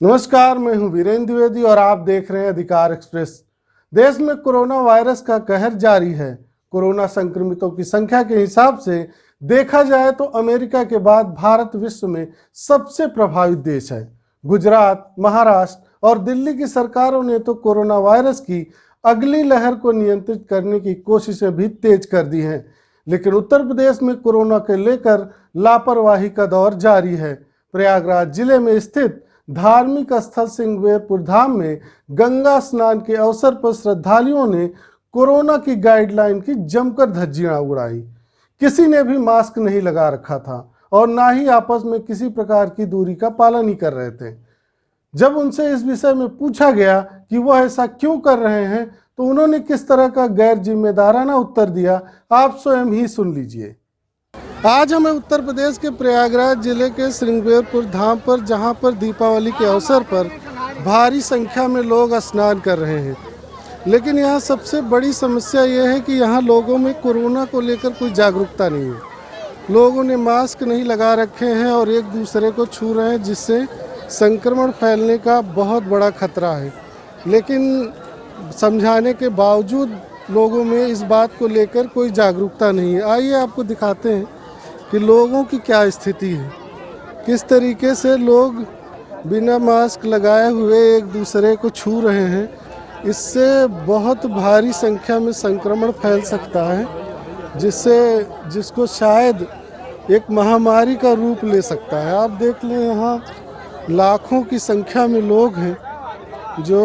नमस्कार, मैं हूं वीरेंद्र द्विवेदी और आप देख रहे हैं अधिकार एक्सप्रेस। देश में कोरोना वायरस का कहर जारी है। कोरोना संक्रमितों की संख्या के हिसाब से देखा जाए तो अमेरिका के बाद भारत विश्व में सबसे प्रभावित देश है। गुजरात, महाराष्ट्र और दिल्ली की सरकारों ने तो कोरोना वायरस की अगली लहर को नियंत्रित करने की कोशिशें भी तेज कर दी हैं, लेकिन उत्तर प्रदेश में कोरोना के लेकर लापरवाही का दौर जारी है। प्रयागराज जिले में स्थित धार्मिक स्थल सिंहवेरपुर धाम में गंगा स्नान के अवसर पर श्रद्धालुओं ने कोरोना की गाइडलाइन की जमकर धज्जियां उड़ाई। किसी ने भी मास्क नहीं लगा रखा था और ना ही आपस में किसी प्रकार की दूरी का पालन ही कर रहे थे। जब उनसे इस विषय में पूछा गया कि वह ऐसा क्यों कर रहे हैं तो उन्होंने किस तरह का गैर जिम्मेदाराना उत्तर दिया, आप स्वयं ही सुन लीजिए। आज हमें उत्तर प्रदेश के प्रयागराज जिले के सिंहवेरपुर धाम पर, जहां पर दीपावली के अवसर पर भारी संख्या में लोग स्नान कर रहे हैं, लेकिन यहां सबसे बड़ी समस्या यह है कि यहां लोगों में कोरोना को लेकर कोई जागरूकता नहीं है। लोगों ने मास्क नहीं लगा रखे हैं और एक दूसरे को छू रहे हैं, जिससे संक्रमण फैलने का बहुत बड़ा खतरा है। लेकिन समझाने के बावजूद लोगों में इस बात को लेकर कोई जागरूकता नहीं है। आइए आपको दिखाते हैं कि लोगों की क्या स्थिति है, किस तरीके से लोग बिना मास्क लगाए हुए एक दूसरे को छू रहे हैं। इससे बहुत भारी संख्या में संक्रमण फैल सकता है, जिसको शायद एक महामारी का रूप ले सकता है। आप देख लें, यहाँ लाखों की संख्या में लोग हैं जो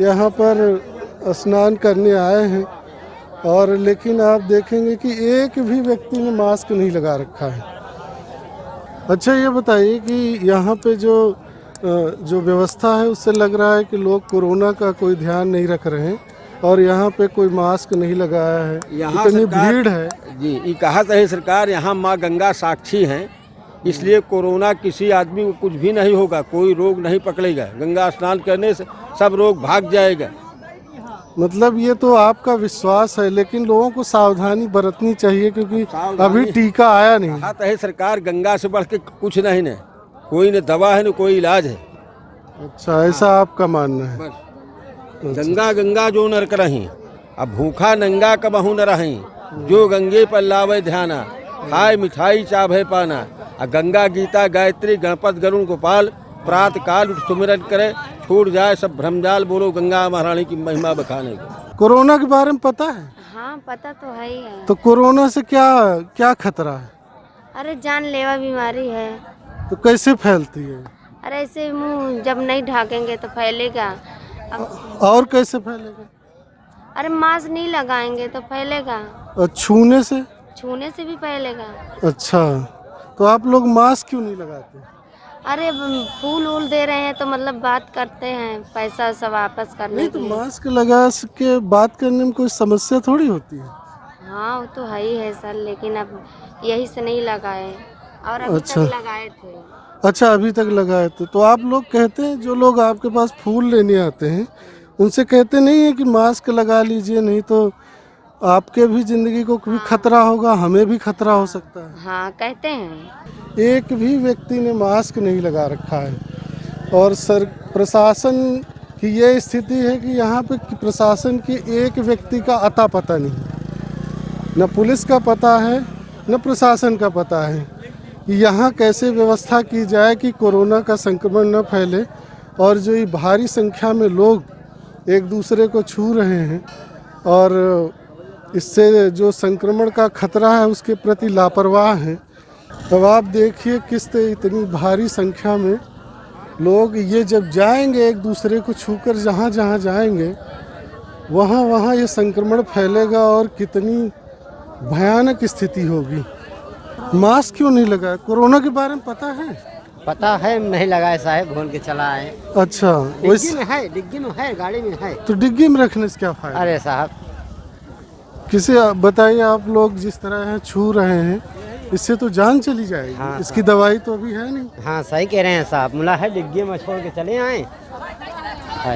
यहाँ पर स्नान करने आए हैं, और लेकिन आप देखेंगे कि एक भी व्यक्ति ने मास्क नहीं लगा रखा है। अच्छा, ये बताइए कि यहाँ पे जो व्यवस्था है उससे लग रहा है कि लोग कोरोना का कोई ध्यान नहीं रख रहे हैं और यहाँ पे कोई मास्क नहीं लगाया है। इतनी भीड़ है जी। ये कहा है सरकार, यहाँ माँ गंगा साक्षी हैं, इसलिए कोरोना किसी आदमी को कुछ भी नहीं होगा, कोई रोग नहीं पकड़ेगा। गंगा स्नान करने से सब रोग भाग जाएगा। मतलब ये तो आपका विश्वास है, लेकिन लोगों को सावधानी बरतनी चाहिए, क्योंकि अभी टीका आया नहीं। कहा है सरकार, गंगा से बढ़ के कुछ नहीं न, कोई न दवा है न कोई इलाज है। अच्छा, ऐसा आपका मानना है। गंगा गंगा जो नर करहीं, अब भूखा नंगा कबहू न रहीं, जो गंगे पर लावे ध्याना, खाए मिठाई चाभे पाना। गंगा गीता गायत्री गणपत गरुण गोपाल, प्रातः काल उठ सुमिरन करे, छूट जाए सब भ्रमजाल, बोलो गंगा महारानी की महिमा बखाने को। कोरोना के बारे में पता है? हाँ, पता तो है ही है। तो कोरोना से क्या क्या खतरा है? अरे जानलेवा बीमारी है। तो कैसे फैलती है? अरे ऐसे मुंह जब नहीं ढाकेंगे तो फैलेगा। और कैसे फैलेगा? अरे मास्क नहीं लगाएंगे तो फैलेगा। और छूने से? छूने से भी फैलेगा। अच्छा, तो आप लोग मास्क क्यों नहीं लगाते? अरे फूल वूल दे रहे हैं तो मतलब बात करते हैं, पैसा सब वापस करने नहीं, के तो लिए। मास्क लगा के बात करने में कोई समस्या थोड़ी होती है। हाँ, वो तो है ही है सर, लेकिन अब यही से नहीं लगाए और अभी अच्छा। तक लगाए थे। अच्छा, अभी तक लगाए थे। तो आप लोग कहते हैं, जो लोग आपके पास फूल लेने आते हैं उनसे कहते नहीं है कि मास्क लगा लीजिए, नहीं तो आपके भी जिंदगी को भी खतरा होगा, हमें भी खतरा हो सकता है। हाँ, कहते हैं। एक भी व्यक्ति ने मास्क नहीं लगा रखा है और प्रशासन की ये स्थिति है कि यहाँ पे प्रशासन की एक व्यक्ति का अता पता नहीं, न पुलिस का पता है न प्रशासन का पता है कि यहाँ कैसे व्यवस्था की जाए कि कोरोना का संक्रमण न फैले। और जो ये भारी संख्या में लोग एक दूसरे को छू रहे हैं और इससे जो संक्रमण का खतरा है उसके प्रति लापरवाह हैं। अब आप देखिए किस इतनी भारी संख्या में लोग ये जब जाएंगे एक दूसरे को छूकर, जहाँ जहाँ जाएंगे वहाँ वहाँ ये संक्रमण फैलेगा और कितनी भयानक स्थिति होगी। मास्क क्यों नहीं लगाया? कोरोना के बारे में पता है? पता है, नहीं लगाए साहब, भूल के चला आए। अच्छा, डिग्गी में है, गाड़ी में है। तो डिग्गी में रखने से क्या फायदा? अरे साहब, किसी बताइए, आप लोग जिस तरह यहाँ छू रहे हैं इससे तो जान चली जाएगी। हाँ, इसकी दवाई तो अभी है नहीं। हाँ सही कह रहे हैं साहब, मुला है डिग्गी में छोड़ के चले आए।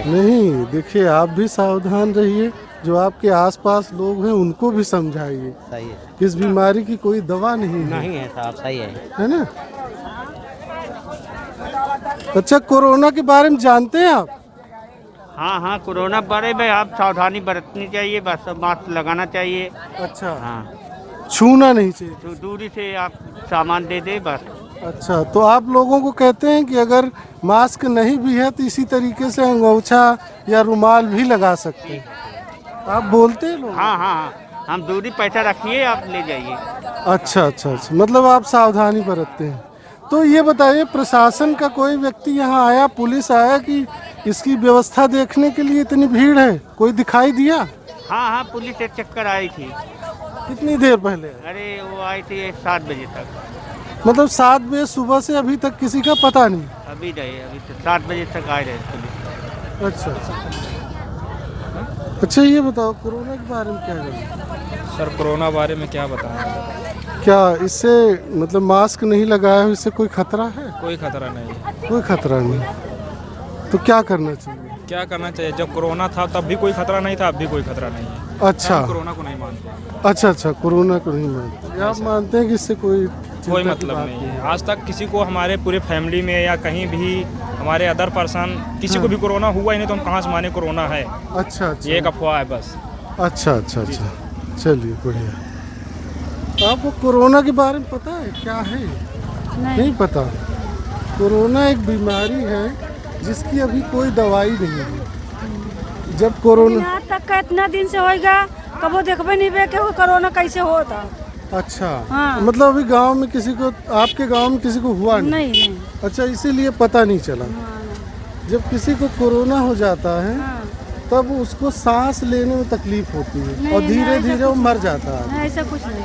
नहीं, देखिए आप भी सावधान रहिए, जो आपके आसपास लोग हैं उनको भी समझाइए। सही है, इस बीमारी की कोई दवा नहीं है साहब, सही है ना। अच्छा, कोरोना के बारे में जानते हैं आप? हाँ हाँ, कोरोना बारे में आप सावधानी बरतनी चाहिए, बस मास्क लगाना चाहिए। अच्छा, हाँ, छूना नहीं चाहिए। तो दूरी से आप सामान दे दे बस। अच्छा, तो आप लोगों को कहते हैं कि अगर मास्क नहीं भी है तो इसी तरीके से अंगोछा या रुमाल भी लगा सकते हैं, आप बोलते हैं लोग? हाँ हाँ हाँ, हम दूरी पैसा रखिए, आप ले जाइए। अच्छा अच्छा अच्छा, मतलब आप सावधानी बरतते हैं। तो ये बताइए, प्रशासन का कोई व्यक्ति यहाँ आया, पुलिस आया कि इसकी व्यवस्था देखने के लिए इतनी भीड़ है, कोई दिखाई दिया? हाँ हाँ, पुलिस एक चक्कर आई थी। कितनी देर पहले? अरे वो आई थी 7 बजे तक। मतलब 7 बजे सुबह से अभी तक किसी का पता नहीं? अभी रहे, अभी तो 7 बजे तक आए रहे पुलिस। अच्छा अच्छा अच्छा, ये बताओ कोरोना के बारे में क्या है? सर कोरोना बारे में क्या बताएं, क्या इससे मतलब मास्क नहीं लगाया है, इससे कोई खतरा है? कोई खतरा नहीं है। कोई खतरा नहीं, तो क्या करना चाहिए? क्या करना चाहिए, जब कोरोना था तब भी कोई खतरा नहीं था, अब भी कोई खतरा नहीं है। अच्छा हम कोरोना को नहीं मानते, अच्छा अच्छा, कोरोना को नहीं मानते आप? मानते हैं कि इससे कोई कोई चिंता की मतलब बात नहीं है। आज तक किसी को हमारे पूरे फैमिली में या कहीं भी हमारे अदर पर्सन किसी को भी कोरोना हुआ ही नहीं, तो हम कहाँ से माने कोरोना है। अच्छा अच्छा, ये एक अफवाह है बस। अच्छा अच्छा अच्छा, चलिए बढ़िया। आपको कोरोना के बारे में पता है क्या है? नहीं पता। कोरोना एक बीमारी है जिसकी अभी कोई दवाई नहीं है। जब कोरोना यहाँ तक का इतना दिन से होएगा, कबो देखबे नहीं बे कि कोरोना कैसे होता। अच्छा, हाँ। मतलब अभी गांव में किसी को, आपके गांव में किसी को हुआ नहीं? नहीं। अच्छा, इसीलिए पता नहीं चला। जब किसी को कोरोना हो जाता है तब उसको सांस लेने में तकलीफ होती है और धीरे धीरे वो मर जाता है। ऐसा कुछ नहीं।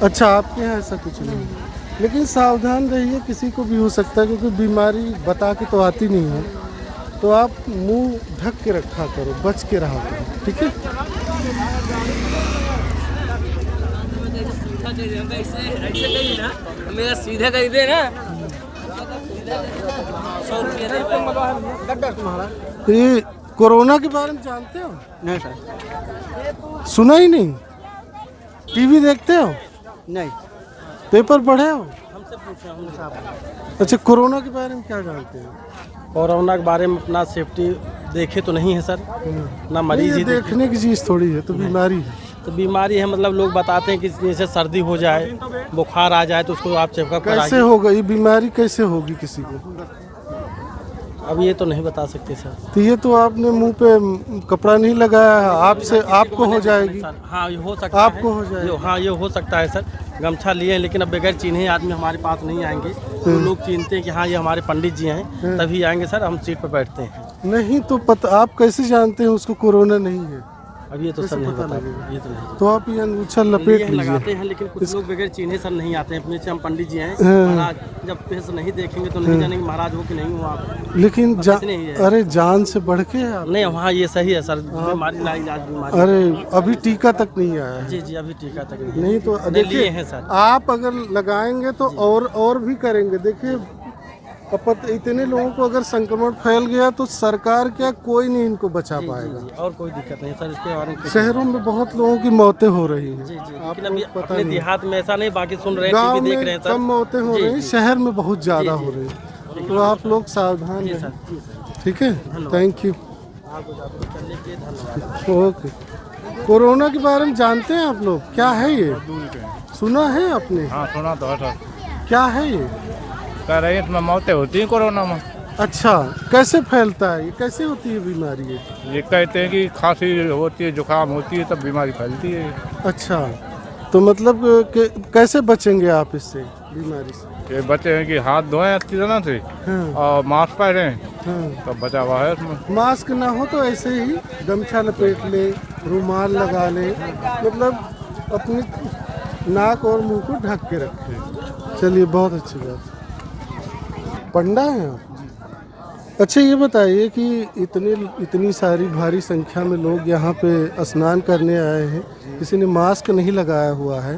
अच्छा, आपके यहाँ ऐसा कुछ नहीं, लेकिन सावधान रहिए, किसी को भी हो सकता है, क्योंकि बीमारी बता के तो आती नहीं है। तो आप मुंह ढक के रखा करो, बच के रहा करो, ठीक है? मेरा सीधा कर दे ना। ये कोरोना के बारे में जानते हो? नहीं सर। सुना ही नहीं? टीवी देखते हो? नहीं। पेपर पढ़े हो? अच्छा, कोरोना के बारे में क्या जानते हैं? कोरोना के बारे में अपना सेफ्टी देखे तो नहीं है सर, ना मरीज ये ही देखने की चीज़ थोड़ी है, तो बीमारी है। तो बीमारी है, मतलब लोग बताते हैं कि जैसे सर्दी हो जाए, बुखार आ जाए तो उसको आप चेकअप कैसे कराइए। होगा ये बीमारी, कैसे होगी किसी को? अब ये तो नहीं बता सकते सर। तो ये तो आपने मुंह पे कपड़ा नहीं लगाया है, आपसे आपको हो जाएगी। सर हाँ, ये हो सकता आपको है। हो जाएगी। हाँ, ये हो सकता है सर। गमछा लिए हैं, लेकिन अब बगैर चिन्हे आदमी हमारे पास नहीं आएंगे। तो लोग चिन्हते हैं कि हाँ ये हमारे पंडित जी हैं, तभी आएंगे सर, हम सीट पर बैठते हैं। नहीं तो पता, आप कैसे जानते हैं उसको कोरोना नहीं है? अब ये तो सर नहीं पता बता, लगेगा? ये तो नहीं। तो आप ये अंगूछा लिए लपेट हैं, लगाते लीजिए। हैं, लेकिन कुछ लोग बगैर चिन्हे सर नहीं आते हैं। अपने से हम पंडित जी हैं हाँ। महाराज, जब फेस नहीं देखेंगे तो नहीं जानेंगे महाराज हो कि नहीं हो आप। लेकिन इतने ही है। अरे जान से बढ़ के है आप। नहीं वहाँ ये सही है सर, बीमारी ना इलाज बीमारी। अरे अभी टीका तक नहीं आया है। जी जी, अभी टीका तक नहीं। नहीं तो नहीं लिए देखिए, हैं सर। आप अगर लगाएंगे तो और भी करेंगे। देखिए, इतने लोगों को अगर संक्रमण फैल गया तो सरकार क्या, कोई नहीं इनको बचा पाएगा। और कोई दिक्कत नहीं सर, इसके बारे में कुछ शहरों में बहुत लोगों की मौतें हो रही हैं। जी जी, लेकिन आपको अभी पता अपने नहीं, देहात में ऐसा नहीं, बाकी सुन रहे हैं, गांव टीवी देख रहे में हैं सर। कम मौतें हो जी, रही हैं, जी। शहर में बहुत ज़्यादा जी, हो जी। रही हैं। तो आप लोग सावधान जी रहें, सर, जी सर। ठीक है? Thank you. आपको जागरूक करने के लिए धन्यवाद। ओके। कोरोना के बारे में जानते हैं आप लोग? क्या है ये? सुना है आपने? हाँ सुना तो है सर। क्या है ये? कह रहे हैं इसमें मौतें होती हैं कोरोना में। अच्छा, कैसे फैलता है ये, कैसे होती है बीमारी ये? ये कहते हैं कि खांसी होती है, जुकाम होती है, तब बीमारी फैलती है। अच्छा, तो मतलब कैसे बचेंगे आप इससे, बीमारी से? ये बच्चे हैं कि हाथ धोएं अच्छी तरह से हाँ, और मास्क पहनें, हाँ। तब बचा हुआ है इसमें। मास्क ना हो तो ऐसे ही गमछा लपेट ले, रुमाल लगा ले, मतलब अपनी नाक और मुंह को ढक के रखें। चलिए, बहुत अच्छी बात। पंडा हैं आप? अच्छा, ये बताइए कि इतनी सारी भारी संख्या में लोग यहाँ पे स्नान करने आए हैं, किसी ने मास्क नहीं लगाया हुआ है,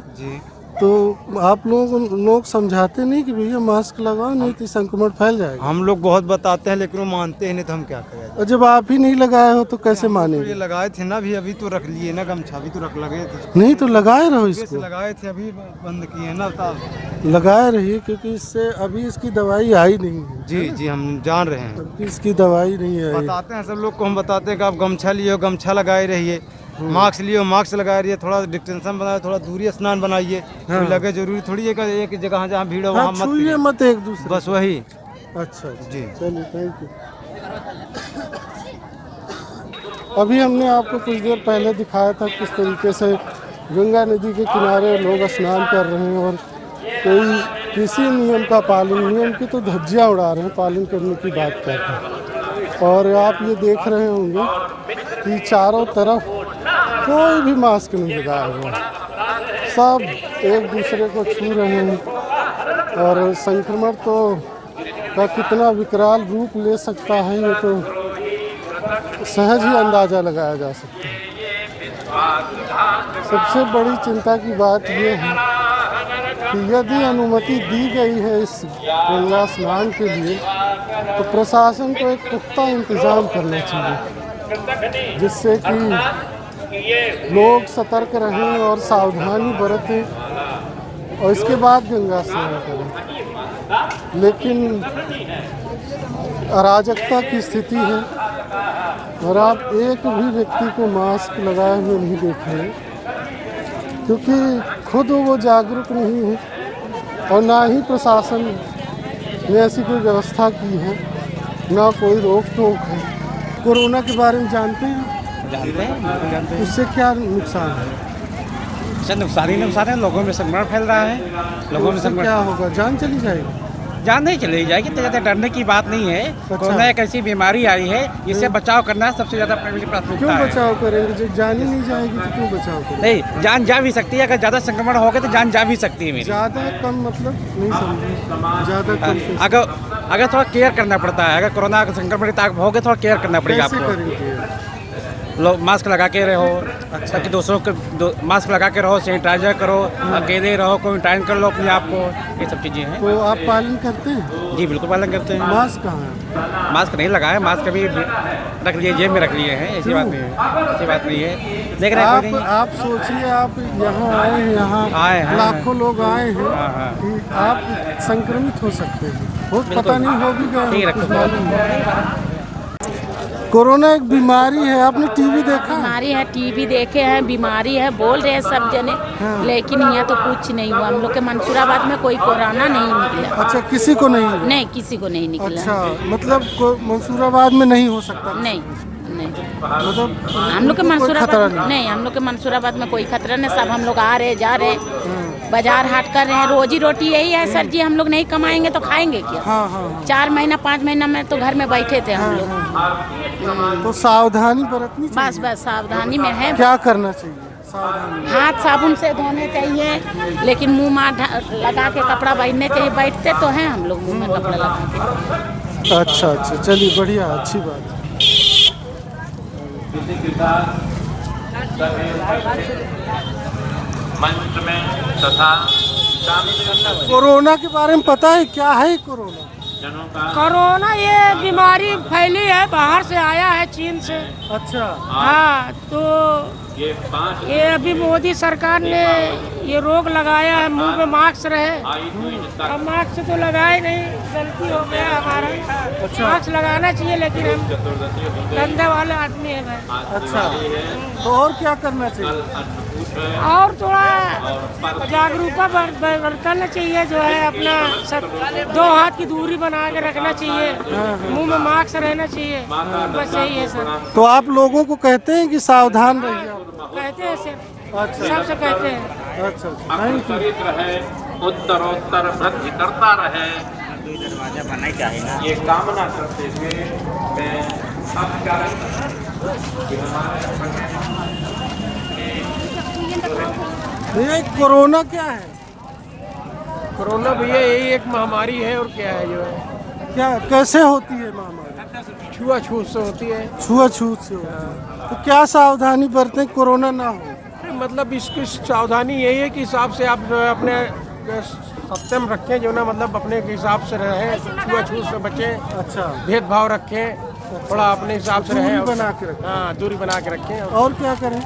तो आप लोग समझाते नहीं कि भैया मास्क लगाओ, नहीं तो संक्रमण फैल जाएगा। हम लोग बहुत बताते हैं लेकिन वो मानते हैं नहीं, तो हम क्या करें। और जब आप ही नहीं लगाए हो तो कैसे मानेंगे? ये लगाए थे ना, अभी तो रख लिए ना, गमछा भी तो रख लगे थे। नहीं तो लगाए रहो इसको, लगाए थे अभी बंद किए ना। लगाए रहिए, क्योंकि इससे अभी इसकी दवाई आई नहीं है। जी जी, हम जान रहे हैं, अभी इसकी दवाई नहीं आई। बताते हैं सब लोग को, हम बताते हैं कि आप गमछा लिए हो, गमछा लगाए रहिए, मास्क लिए, मास्क लगाए रहिए, थोड़ा डिस्टेंशन बनाए, थोड़ा दूरी स्नान बनाइए। हाँ। लगे जरूरी थोड़ी है कि एक जगह जहाँ भीड़ हो वहाँ छूइए मत एक दूसरे, बस वही। अच्छा जी चलिए, थैंक यू। अभी हमने आपको कुछ देर पहले दिखाया था किस तरीके से गंगा नदी के किनारे लोग स्नान कर रहे हैं और कोई किसी नियम का पालन, नियम की तो धज्जियाँ उड़ा रहे हैं, पालन करने की बात करते हैं। और आप ये देख रहे होंगे कि चारों तरफ कोई भी मास्क नहीं लगाया हुआ, सब एक दूसरे को छू रहे हैं। और संक्रमण तो का कितना विकराल रूप ले सकता है ये तो सहज ही अंदाज़ा लगाया जा सकता है। सबसे बड़ी चिंता की बात ये है कि यदि अनुमति दी गई है इस गंगा स्नान के लिए, तो प्रशासन को एक पुख्ता इंतज़ाम करना चाहिए, जिससे कि लोग सतर्क रहें और सावधानी बरतें और इसके बाद गंगा स्नान करें। लेकिन अराजकता की स्थिति है और आप एक भी व्यक्ति को मास्क लगाए हुए नहीं देखेंगे, क्योंकि खुद वो जागरूक नहीं है और ना ही प्रशासन ने ऐसी कोई व्यवस्था की है, ना कोई रोक टोक है। कोरोना के बारे में जानते हैं? जानते हैं। उससे क्या नुकसान है? सर नुकसान ही नुकसान है, लोगों में संक्रमण फैल रहा है, लोगों में उससे क्या होगा? जान चली जाएगी? जान नहीं चली जाएगी, तो ज़्यादा डरने की बात नहीं है। कोरोना एक ऐसी बीमारी आई है, इससे बचाव करना सबसे ज़्यादा प्राथमिकता क्यों है। बचाव करेंगे? जब जान ही नहीं जाएगी तो क्यों बचाव करेंगे? नहीं, जान जा भी सकती है, अगर ज़्यादा संक्रमण हो गया तो जान जा भी सकती है मेरी। ज़्यादा कम मतलब नहीं समझे, ज़्यादा कम कैसे? अगर थोड़ा केयर करना पड़ता है, अगर कोरोना का संक्रमण हो गया थोड़ा केयर करना पड़ेगा कैसे आपको। करेंगे? लोग मास्क लगा के रहो, ताकि दूसरों को मास्क लगा के रहो, सैनिटाइजर करो, अकेले रहो, क्वारंटाइन कर लो अपने आप को, ये सब चीज़ें हैं। तो आप पालन करते हैं? जी बिल्कुल पालन करते हैं। मास्क कहाँ है? मास्क नहीं लगाया, मास्क अभी रख लिए, जेब में रख लिए हैं, ऐसी बात नहीं है, ऐसी बात नहीं है। देख रहे हैं आप सोचिए, आप यहाँ आए हैं, यहाँ लाखों लोग आए हैं कि आप संक्रमित हो सकते हैं, हो पता नहीं हो भी गए। कोरोना एक बीमारी है, आपने टीवी देखा? बीमारी है, टीवी देखे हैं, बीमारी है, बोल रहे हैं सब जने। हाँ। लेकिन यहाँ तो कुछ नहीं हुआ। हम लोग के मंसूराबाद में कोई कोरोना नहीं निकला। अच्छा, किसी को नहीं? नहीं, किसी को नहीं निकला। अच्छा, मतलब मंसूराबाद में नहीं हो सकता? नहीं नहीं, मतलब हम लोग के मंसूराबाद नहीं, हम लोग के मंसूराबाद में कोई खतरा नहीं। सब हम लोग आ रहे जा रहे, बाजार हाट कर रहे हैं, रोजी रोटी यही है सर जी। हम लोग नहीं कमाएंगे तो खाएंगे क्या? हाँ हाँ। 4 महीना 5 महीना में तो घर में बैठे थे हम लोग। तो सावधानी बरतनी चाहिए। बस सावधानी में है। क्या करना चाहिए? सावधानी, हाथ साबुन से धोने चाहिए, लेकिन मुंह में लगा के कपड़ा पहनने चाहिए। बैठते तो हैं हम लोग मुंह में कपड़ा लगा के। अच्छा, चलिए बढ़िया, अच्छी बात है। मंच में तथा कोरोना के बारे में पता है क्या है कोरोना? कोरोना ये बीमारी फैली है, बाहर से आया है, चीन से। अच्छा। हाँ, तो ये अभी मोदी सरकार ने ये रोक लगाया है, मुंह पे मास्क रहे। अब मास्क तो लगाए नहीं, गलती हो गया हमारा। अच्छा। मास्क लगाना चाहिए, लेकिन हम धंधे वाले आदमी है भाई। अच्छा, तो और क्या करना चाहिए? और थोड़ा जागरूकता बरतना चाहिए, जो है अपना सब 2 हाथ की दूरी बना के रखना चाहिए, मुंह में मास्क रहना चाहिए, बस यही है सर। तो आप लोगों को कहते हैं कि सावधान रहिए? कहते हैं सर। अच्छा। सबसे कहते हैं। अच्छा, थैंक यू। रहे, उत्तरोत्तर वृद्धि करता रहे, दरवाजा बनना ही चाहिए ना, ये कामना करते हुए मैं अब क्या भैया कोरोना क्या है? कोरोना भैया यही एक महामारी है, और क्या है जो है। क्या कैसे होती है महामारी? छुआछूत से होती है। छुआछूत से होती है। तो क्या सावधानी बरतें कोरोना ना हो? मतलब इसकी सावधानी यही है कि हिसाब से आप जो है अपने सत्यम रखें, जो ना मतलब अपने के हिसाब से रहें, छुआछूत से बचें। अच्छा, भेदभाव रखें, थोड़ा अपने हिसाब से रहें, बना के रखें। हाँ, दूरी बना के रखें। और क्या करें?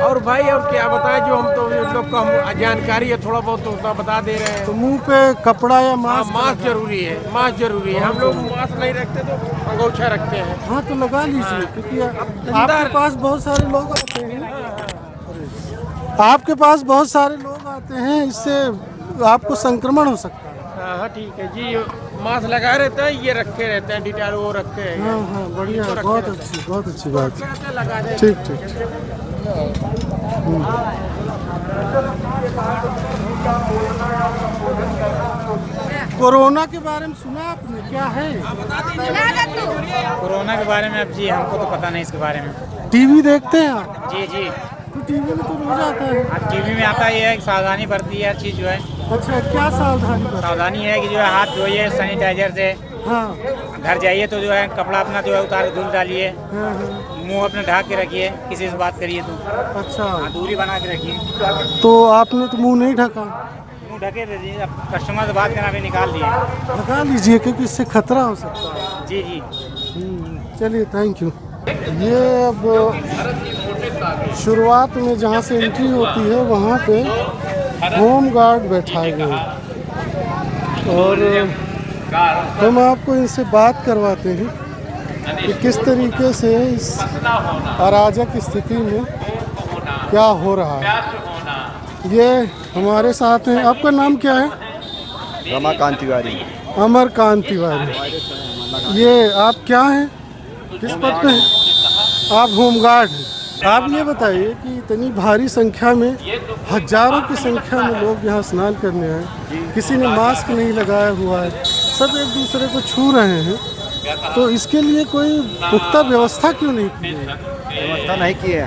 और भाई और क्या बताएं, जो हम तो लोग को हम जानकारी है थोड़ा बहुत तो उतना बता दे रहे हैं। तो मुंह पे कपड़ा या हाँ, मास्क? मास्क जरूरी है, मास्क जरूरी है। हम लोग मास्क नहीं रखते तो अंगोछा रखते हैं। हाँ, तो लगा लीजिए, क्योंकि आपके पास बहुत सारे लोग आते हैं। आपके पास बहुत सारे लोग आते हैं, इससे आपको संक्रमण हो सकता है। हाँ ठीक है जी, मास्क लगाए रहते हैं, ये रखे रहते हैं, डिटेल वो रखते हैं। हाँ हाँ, बढ़िया, बहुत अच्छी बात है। ठीक ठीक। कोरोना के बारे में सुना आपने, क्या है? कोरोना के बारे में अब जी हमको तो पता नहीं इसके बारे में। टीवी देखते हैं आप? जी जी, तो टीवी में तो रोज आता है। टीवी में आता ही है, सावधानी बरती है हर चीज़ जो है। अच्छा, क्या सावधानी बरती? सावधानी है कि जो है हाथ धोइए सैनिटाइजर से। हाँ, घर जाइए तो जो है कपड़ा अपना जो है उतार के धुल डालिए, हाँ, मुंह अपने ढक के रखिए, किसी से बात करिए तो। अच्छा, दूरी बना के रखिए। तो आपने तो मुंह नहीं ढका? मुंह ढके दीजिए, अब कस्टमर से बात करना भी निकाल दिए। ढका लीजिए, क्योंकि इससे खतरा हो सकता है। जी जी, चलिए, थैंक यू। ये अब शुरुआत में जहाँ से एंट्री होती है वहाँ पे होम गार्ड बैठाए गए हैं और हम आपको इनसे बात करवाते हैं कि किस तरीके से इस अराजक स्थिति में क्या हो रहा है। ये हमारे साथ हैं, आपका नाम क्या है? रमाकांत तिवारी। अमरकांत तिवारी। ये आप क्या हैं, किस पद पे हैं? आप होमगार्ड हैं। आप ये बताइए कि इतनी भारी संख्या में, हजारों की संख्या में लोग यहाँ स्नान करने आए, किसी ने मास्क नहीं लगाया हुआ है, सब एक दूसरे को छू रहे हैं, तो इसके लिए कोई पुख्ता व्यवस्था क्यों नहीं की है? व्यवस्था नहीं की है,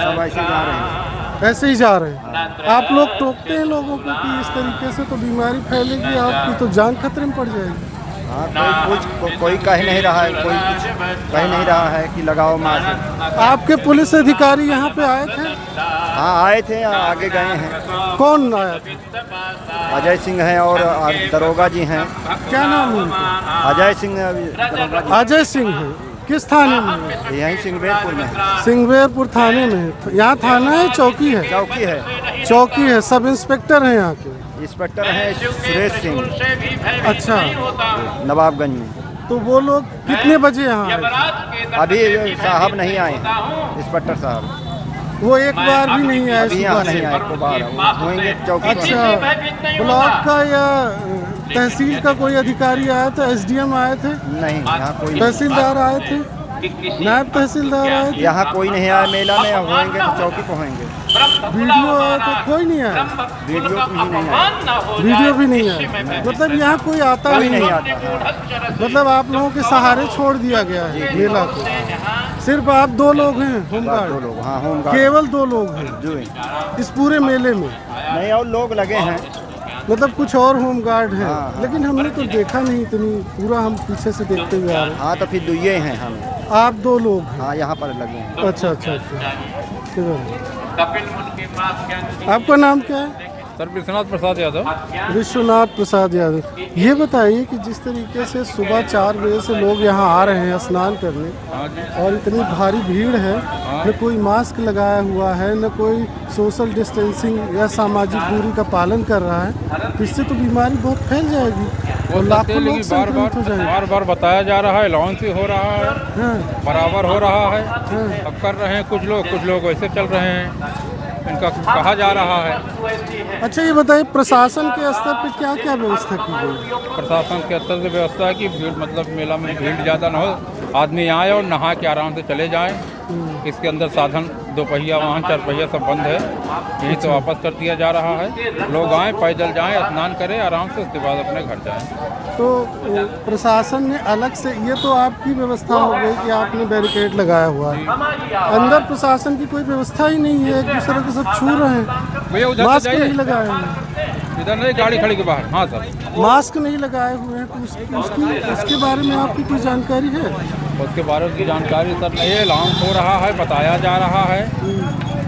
सब ऐसे जा रहे हैं। ऐसे ही जा रहे हैं। आप लोग टोकते हैं लोगों को कि इस तरीके से तो बीमारी फैलेगी, आपकी तो जान खतरे में पड़ जाएगी। हाँ, कोई कह नहीं रहा है, कोई कुछ कह नहीं रहा है कि लगाओ मास्क। आपके पुलिस अधिकारी यहाँ पे आए थे? हाँ, आए थे, आगे गए हैं। कौन आया था? अजय सिंह हैं और दरोगा जी हैं। क्या नाम है उनका? अजय सिंह दरोगा जी। अजय सिंह है। किस थाने में? यहीं सिंहवेरपुर में। सिंहवेरपुर थाने में है। यहाँ थाना है, चौकी है? चौकी है। चौकी है। सब इंस्पेक्टर हैं यहाँ के? इंस्पेक्टर हैं सुरेश सिंह। अच्छा, नवाबगंज में। तो वो लोग कितने बजे यहाँ आए? अभी साहब नहीं आए, इंस्पेक्टर साहब वो एक बार भी नहीं आए? अभी यहाँ नहीं आए, को बार होंगे चौकी। अच्छा, ब्लॉक का या तहसील का कोई अधिकारी आया था? एसडीएम आए थे? नहीं, यहाँ कोई। तहसीलदार आए थे? नायब तहसीलदार आए थे? यहाँ कोई नहीं आया। मेला में होंगे तो चौकी पे होंगे। वीडियो आया तो कोई नहीं आया? वीडियो भी नहीं आया। वीडियो भी नहीं आया, मतलब यहाँ कोई आता नहीं आता। मतलब आप लोगों के सहारे छोड़ दिया गया है मेला को। सिर्फ आप दो लोग हैं होमगार्ड? 2 लोग, हाँ, होमगार्ड केवल 2 लोग हैं जो इस पूरे मेले में? नहीं, और लोग लगे हैं, मतलब कुछ और होमगार्ड हैं। हाँ, हाँ। लेकिन हमने तो देखा नहीं इतनी, पूरा हम पीछे से देखते हुए आ रहे हैं। हाँ, तो फिर दुइये हैं हम। आप 2 लोग हैं? हाँ, यहाँ पर लगे हैं। अच्छा अच्छा अच्छा, आपका नाम क्या है? सर विश्वनाथ प्रसाद यादव। विश्वनाथ प्रसाद यादव। ये बताइए कि जिस तरीके से सुबह 4 बजे से लोग यहाँ आ रहे हैं स्नान करने और इतनी भारी भीड़ है, न कोई मास्क लगाया हुआ है, न कोई सोशल डिस्टेंसिंग या सामाजिक दूरी का पालन कर रहा है, इससे तो बीमारी बहुत फैल जाएगी और लाखों लोग संक्रमित हो जाएंगे। बार बार बताया जा रहा है, अलाउंस भी हो रहा है, बराबर हो रहा है, अब कर रहे हैं कुछ लोग वैसे चल रहे हैं, इनका कहा जा रहा है। अच्छा, ये बताइए प्रशासन के स्तर पे क्या क्या व्यवस्था की गई? प्रशासन के स्तर से व्यवस्था है कि भीड़, मतलब मेला में भीड़ ज़्यादा न हो, आदमी आए और नहा के आराम से चले जाएं। इसके अंदर साधन 2 पहिया वाहन 4 पहिया सब बंद है, यही तो वापस कर दिया जा रहा है। लोग आएँ, पैदल जाएं, स्नान करें आराम से, उसके बाद अपने घर जाएं। तो प्रशासन ने अलग से, ये तो आपकी व्यवस्था हो गई कि आपने बैरिकेड लगाया हुआ है, अंदर प्रशासन की कोई व्यवस्था ही नहीं है, एक दूसरे को सब छू रहे हैं, मास्क नहीं लगाए हैं। इधर नहीं, गाड़ी खड़ी के बाहर। हाँ सर, मास्क नहीं लगाए हुए हैं, तो उसके बारे में आपकी कोई जानकारी है? उसके बारे में जानकारी सर नहीं है, अनाउंस हो रहा है, बताया जा रहा है।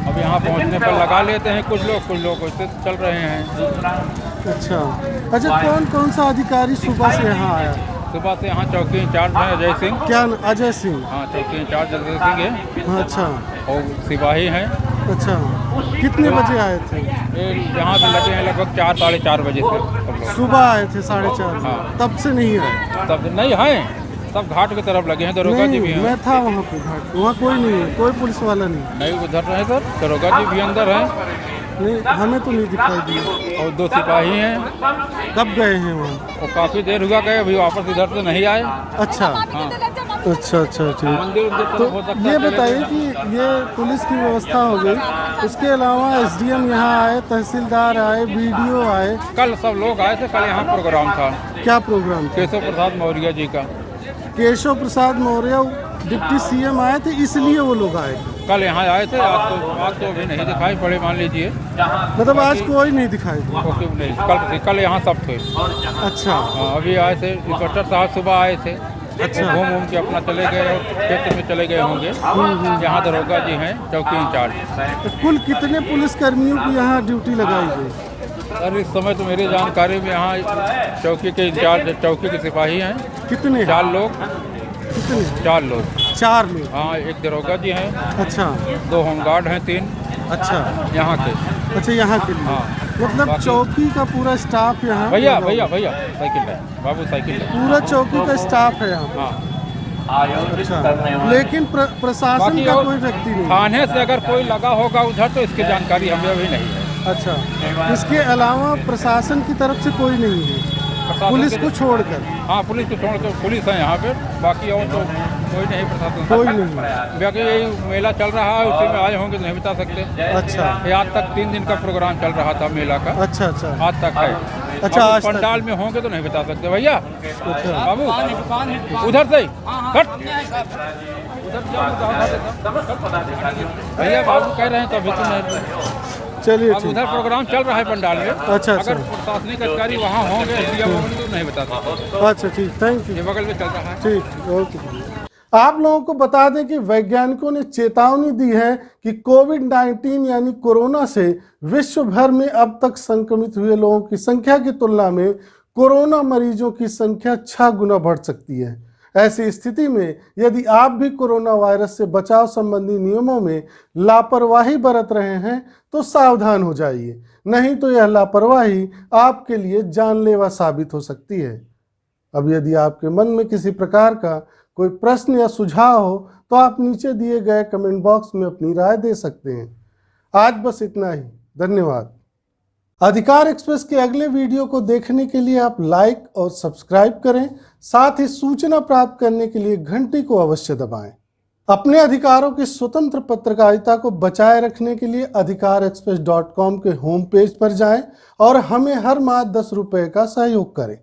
अब यहाँ पहुँचने पर लगा लेते हैं कुछ लोग उससे चल रहे हैं। अच्छा, कौन कौन सा अधिकारी सुबह से यहाँ आया? सुबह से यहाँ चौकी इंचार्ज है अजय सिंह। क्या अजय सिंह? हाँ, चौकी इंचार्ज अजय सिंह है। अच्छा, और सिपाही हैं। अच्छा, कितने बजे आए थे? यहाँ से लगे हैं लगभग 4 साढ़े 4 बजे से सब लोग। सुबह आए थे 4:30? हाँ। तब से नहीं आए? तब नहीं हैं, सब घाट की तरफ लगे हैं। दरोगा जी भी हैं। मैं था वहाँ पे घाट, वहाँ कोई नहीं है, कोई पुलिस वाला नहीं उधर रहे सर, दरोगा जी भी अंदर हैं। नहीं, हमें तो नहीं दिखाई दिया। और 2 सिपाही हैं। कब गए हैं वहाँ? और काफ़ी देर हुआ गए, अभी वापस इधर से नहीं आए। अच्छा, हाँ। अच्छा, ठीक। तो ये बताइए कि ये पुलिस की व्यवस्था हो गई, उसके अलावा SDM यहाँ आए, तहसीलदार आए, BDO आए? कल सब लोग आए थे, कल यहाँ प्रोग्राम था। क्या प्रोग्राम? केशव प्रसाद मौर्य जी का। केशव प्रसाद मौर्य डिप्टी CM आए थे, इसलिए वो लोग आए थे। कल यहाँ आए थे, आज तो अभी नहीं दिखाई पड़े, मान लीजिए। मतलब आज कोई नहीं दिखाई दिया? नहीं, कल यहाँ सब थे। अच्छा। अभी आए थे, इंस्पेक्टर साहब सुबह आए थे। अच्छा। घूम के अपना चले गए और क्षेत्र में चले गए होंगे। यहाँ दरोगा जी हैं, चौकी इंचार्ज। तो कुल कितने पुलिस कर्मियों की यहाँ ड्यूटी लगाई गई? सर इस समय तो मेरी जानकारी में यहाँ चौकी के इंचार्ज, चौकी के सिपाही हैं। कितने? 4 लोग। कितने? 4 लोग। 4 लोग? हाँ, एक दरोगा जी हैं। अच्छा। 2 होमगार्ड हैं, 3। अच्छा, यहाँ के। अच्छा, यहाँ के लिए। हाँ, मतलब चौकी का पूरा स्टाफ यहाँ? भैया साइकिल है बाबू, साइकिल है। पूरा चौकी का स्टाफ है यहाँ? हाँ। अच्छा, लेकिन प्रशासन का कोई व्यक्ति नहीं? थाने से अगर कोई लगा होगा उधर तो इसकी जानकारी हमें अभी नहीं है। अच्छा, इसके अलावा प्रशासन की तरफ से कोई नहीं है, पुलिस को छोड़कर? हाँ, पुलिस को छोड़कर पुलिस है यहाँ पे, बाकी और तो कोई नहीं प्रशासन। कोई नहीं। बाकी यही मेला चल रहा है, उसी में आए होंगे तो नहीं बता सकते। अच्छा। आज तक 3 दिन का प्रोग्राम चल रहा था मेला का। अच्छा, आज तक है। अच्छा, आज पंडाल में होंगे तो नहीं बता सकते भैया। अच्छा बाबू, उधर से हट। भैया बाबू कह रहे हैं तो अभी तो नहीं। चलिए, उधर प्रोग्राम चल रहा है पंडाल में। अच्छा। अगर प्रशासनिक अधिकारी वहाँ होंगे तो नहीं बता सकते। अच्छा, ठीक, थैंक यू। ये बगल में चल रहा है। ठीक, ओके। आप लोगों को बता दें कि वैज्ञानिकों ने चेतावनी दी है कि कोविड-19 यानी कोरोना से विश्व भर में अब तक संक्रमित हुए लोगों की संख्या की तुलना में कोरोना मरीजों की संख्या 6 गुना बढ़ सकती है। ऐसी स्थिति में यदि आप भी कोरोना वायरस से बचाव संबंधी नियमों में लापरवाही बरत रहे हैं तो सावधान हो जाइए, नहीं तो यह लापरवाही आपके लिए जानलेवा साबित हो सकती है। अब यदि आपके मन में किसी प्रकार का कोई प्रश्न या सुझाव हो तो आप नीचे दिए गए कमेंट बॉक्स में अपनी राय दे सकते हैं। आज बस इतना ही, धन्यवाद। अधिकार एक्सप्रेस के अगले वीडियो को देखने के लिए आप लाइक और सब्सक्राइब करें, साथ ही सूचना प्राप्त करने के लिए घंटी को अवश्य दबाएं। अपने अधिकारों की स्वतंत्र पत्रकारिता को बचाए रखने के लिए अधिकारexpress.com के होम पेज पर जाएं और हमें हर माह 10 रुपए का सहयोग करें।